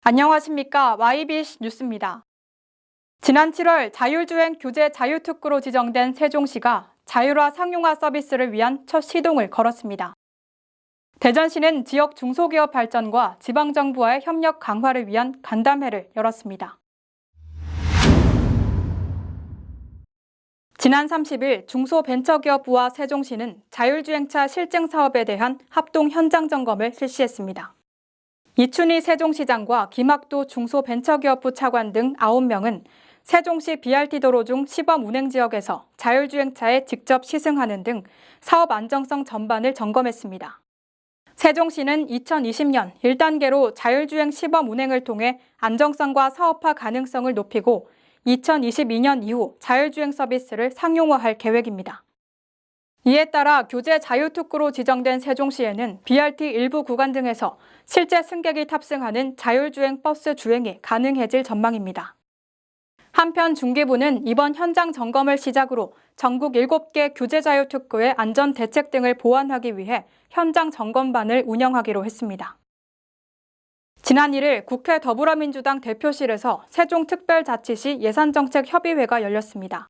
안녕하십니까. YBC 뉴스입니다. 지난 7월 자율주행 규제 자유특구로 지정된 세종시가 자율화 상용화 서비스를 위한 첫 시동을 걸었습니다. 대전시는 지역 중소기업 발전과 지방정부와의 협력 강화를 위한 간담회를 열었습니다. 지난 30일 중소벤처기업부와 세종시는 자율주행차 실증 사업에 대한 합동 현장 점검을 실시했습니다. 이춘희 세종시장과 김학도 중소벤처기업부 차관 등 9명은 세종시 BRT 도로 중 시범 운행 지역에서 자율주행차에 직접 시승하는 등 사업 안정성 전반을 점검했습니다. 세종시는 2020년 1단계로 자율주행 시범 운행을 통해 안정성과 사업화 가능성을 높이고 2022년 이후 자율주행 서비스를 상용화할 계획입니다. 이에 따라 규제 자유특구로 지정된 세종시에는 BRT 일부 구간 등에서 실제 승객이 탑승하는 자율주행 버스 주행이 가능해질 전망입니다. 한편 중기부는 이번 현장 점검을 시작으로 전국 7개 규제 자유특구의 안전 대책 등을 보완하기 위해 현장 점검반을 운영하기로 했습니다. 지난 1일 국회 더불어민주당 대표실에서 세종특별자치시 예산정책협의회가 열렸습니다.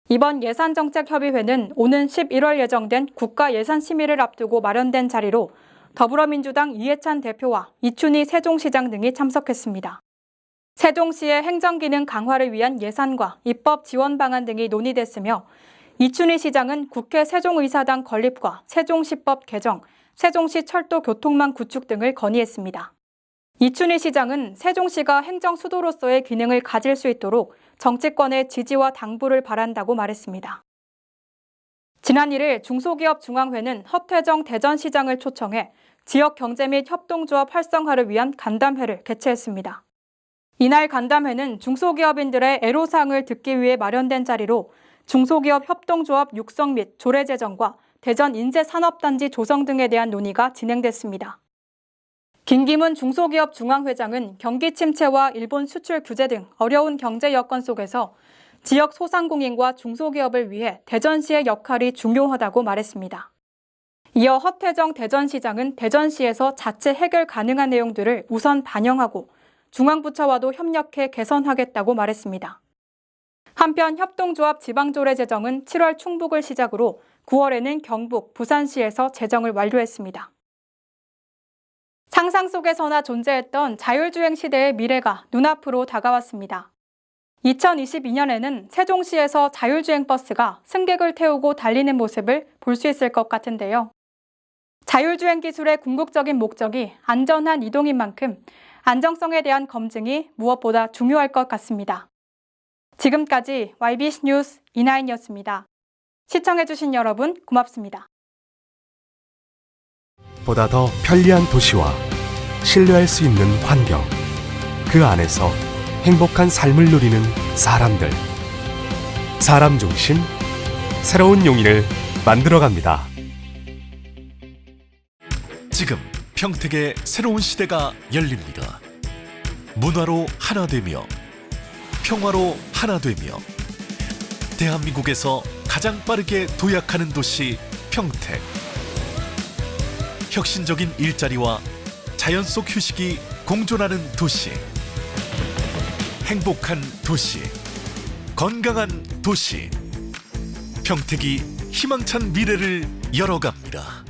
이번 예산정책협의회는 오는 11월 예정된 국가예산심의를 앞두고 마련된 자리로 더불어민주당 이해찬 대표와 이춘희 세종시장 등이 참석했습니다. 세종시의 행정기능 강화를 위한 예산과 입법 지원 방안 등이 논의됐으며 이춘희 시장은 국회 세종의사당 건립과 세종시법 개정, 세종시 철도 교통망 구축 등을 건의했습니다. 이춘희 시장은 세종시가 행정 수도로서의 기능을 가질 수 있도록 정치권의 지지와 당부를 바란다고 말했습니다. 지난 1일 중소기업중앙회는 허태정 대전시장을 초청해 지역 경제 및 협동조합 활성화를 위한 간담회를 개최했습니다. 이날 간담회는 중소기업인들의 애로사항을 듣기 위해 마련된 자리로 중소기업 협동조합 육성 및 조례 제정과 대전 인재산업단지 조성 등에 대한 논의가 진행됐습니다. 김기문 중소기업 중앙회장은 경기 침체와 일본 수출 규제 등 어려운 경제 여건 속에서 지역 소상공인과 중소기업을 위해 대전시의 역할이 중요하다고 말했습니다. 이어 허태정 대전시장은 대전시에서 자체 해결 가능한 내용들을 우선 반영하고 중앙부처와도 협력해 개선하겠다고 말했습니다. 한편 협동조합 지방조례 제정은 7월 충북을 시작으로 9월에는 경북, 부산시에서 제정을 완료했습니다. 상상 속에서나 존재했던 자율주행 시대의 미래가 눈앞으로 다가왔습니다. 2022년에는 세종시에서 자율주행 버스가 승객을 태우고 달리는 모습을 볼 수 있을 것 같은데요. 자율주행 기술의 궁극적인 목적이 안전한 이동인 만큼 안정성에 대한 검증이 무엇보다 중요할 것 같습니다. 지금까지 YBC 뉴스 이나인이었습니다. 시청해주신 여러분 고맙습니다. 보다 더 편리한 도시와 신뢰할 수 있는 환경, 그 안에서 행복한 삶을 누리는 사람들. 사람 중심, 새로운 용인을 만들어갑니다. 지금 평택의 새로운 시대가 열립니다. 문화로 하나 되며 평화로 하나 되며 대한민국에서 가장 빠르게 도약하는 도시 평택. 혁신적인 일자리와 자연 속 휴식이 공존하는 도시. 행복한 도시, 건강한 도시. 평택이 희망찬 미래를 열어갑니다.